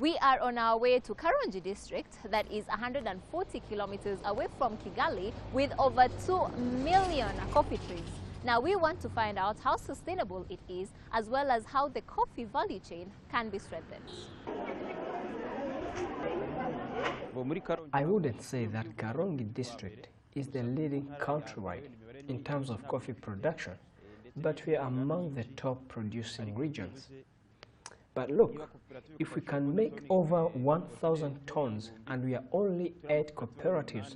We are on our way to Karongi district, that is 140 kilometers away from Kigali, with over 2 million coffee trees. Now we want to find out how sustainable it is, as well as how the coffee value chain can be strengthened. I wouldn't say that Karongi district is the leading countrywide in terms of coffee production, but we are among the top producing regions. But look, if we can make over 1,000 tons and we are only 8 cooperatives,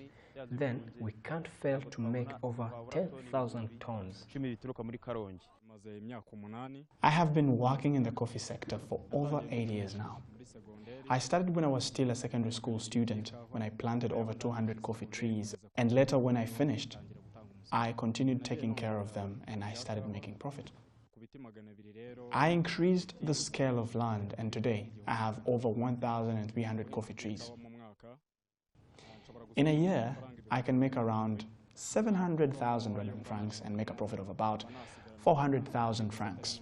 then we can't fail to make over 10,000 tons. I have been working in the coffee sector for over 8 years now. I started when I was still a secondary school student, when I planted over 200 coffee trees, and later when I finished, I continued taking care of them and I started making profit. I increased the scale of land, and today I have over 1,300 coffee trees. In a year, I can make around 700,000 Rwandan francs and make a profit of about 400,000 francs.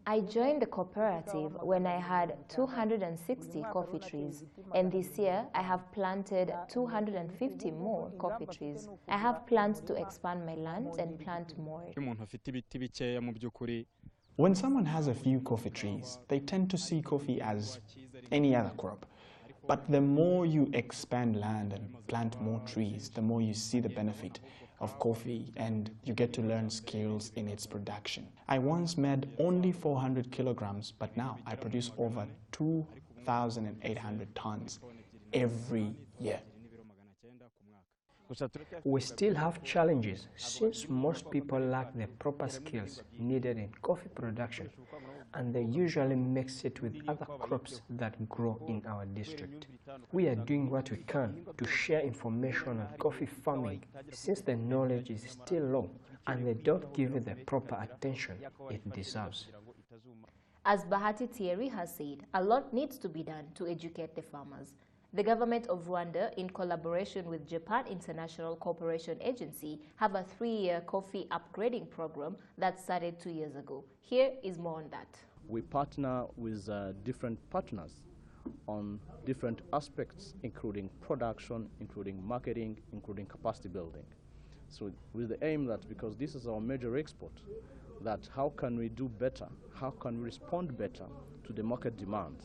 I joined the cooperative when I had 260 coffee trees, and this year I have planted 250 more coffee trees. I have plans to expand my land and plant more. When someone has a few coffee trees, they tend to see coffee as any other crop. But the more you expand land and plant more trees, the more you see the benefit of coffee and you get to learn skills in its production. I once made only 400 kilograms, but now I produce over 2,800 tons every year. We still have challenges since most people lack the proper skills needed in coffee production, and they usually mix it with other crops that grow in our district. We are doing what we can to share information on coffee farming since the knowledge is still low and they don't give it the proper attention it deserves. As Bahati Thierry has said, a lot needs to be done to educate the farmers. The government of Rwanda, in collaboration with Japan International Cooperation Agency, have a 3-year coffee upgrading program that started 2 years ago. Here is more on that. We partner with different partners on different aspects, including production, including marketing, including capacity building. So with the aim that, because this is our major export, that how can we do better, how can we respond better to the market demands.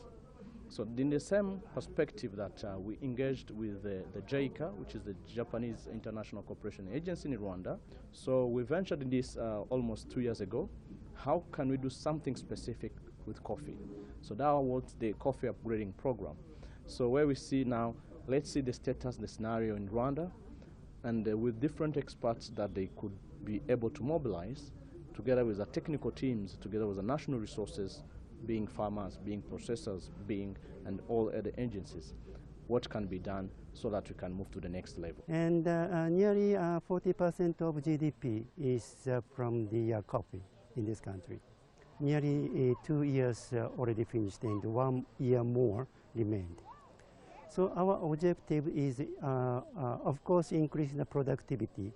So in the same perspective that we engaged with the JICA, which is the Japanese International Cooperation Agency in Rwanda. So we ventured in this almost 2 years ago. How can we do something specific with coffee? So that was the coffee upgrading program. So where we see now, let's see the status, the scenario in Rwanda, and with different experts that they could be able to mobilize, together with the technical teams, together with the national resources, being farmers, being processors, and all other agencies, what can be done so that we can move to the next level. And nearly 40% of GDP is from the coffee in this country. Nearly 2 years already finished and 1 year more remained. So our objective is, of course, increase the productivity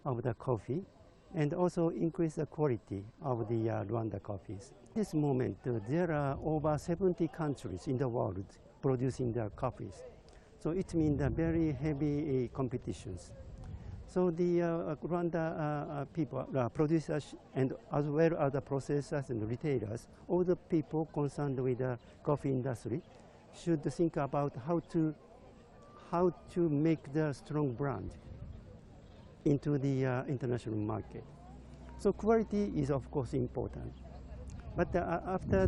of the coffee and also increase the quality of the Rwanda coffees. At this moment, there are over 70 countries in the world producing their coffees. So it means very heavy competitions. So the Rwanda people, producers, and as well as the processors and retailers, all the people concerned with the coffee industry should think about how to make the strong brand into the international market. So quality is of course important, but after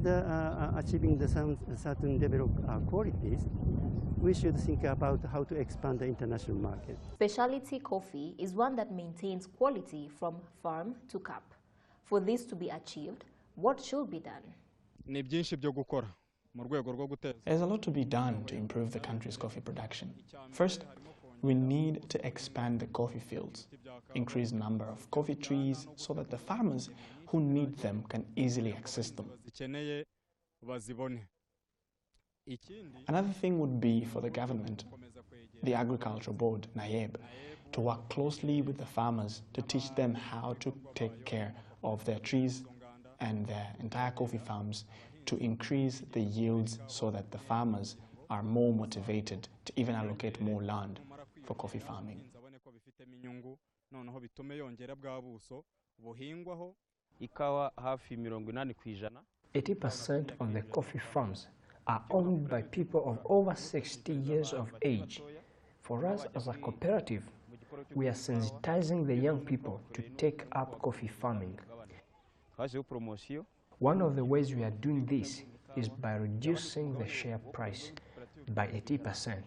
achieving the certain level of qualities, we should think about how to expand the international market. Specialty coffee is one that maintains quality from farm to cup. For this to be achieved, what should be done? There's a lot to be done to improve the country's coffee production. First, we need to expand the coffee fields, increase the number of coffee trees so that the farmers who need them can easily access them. Another thing would be for the government, the Agriculture Board, NAYEB, to work closely with the farmers to teach them how to take care of their trees and their entire coffee farms to increase the yields so that the farmers are more motivated to even allocate more land for coffee farming. Ikawa hafi 80% of the coffee farms are owned by people of over 60 years of age. For us as a cooperative, we are sensitizing the young people to take up coffee farming. One of the ways we are doing this is by reducing the share price by 80%.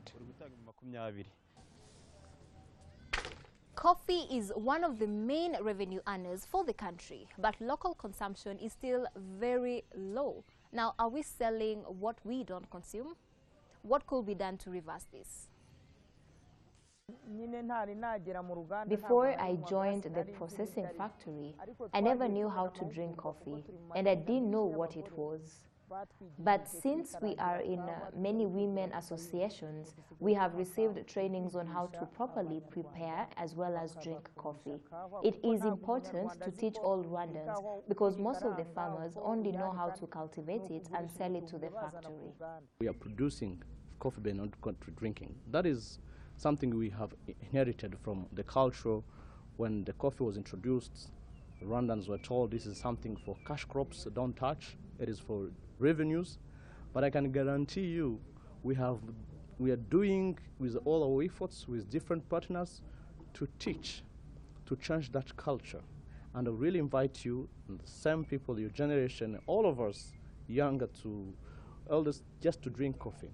Coffee is one of the main revenue earners for the country, but local consumption is still very low. Now, are we selling what we don't consume? What could be done to reverse this? Before I joined the processing factory, I never knew how to drink coffee, and I didn't know what it was. But since we are in many women associations, we have received trainings on how to properly prepare as well as drink coffee. It is important to teach all Rwandans because most of the farmers only know how to cultivate it and sell it to the factory. We are producing coffee but not country drinking. That is something we have inherited from the culture. When the coffee was introduced, Rwandans were told this is something for cash crops, so don't touch. It is for revenues. But I can guarantee you we are doing with all our efforts with different partners to teach, to change that culture. And I really invite you, the same people, your generation, all of us, younger to elders, just to drink coffee.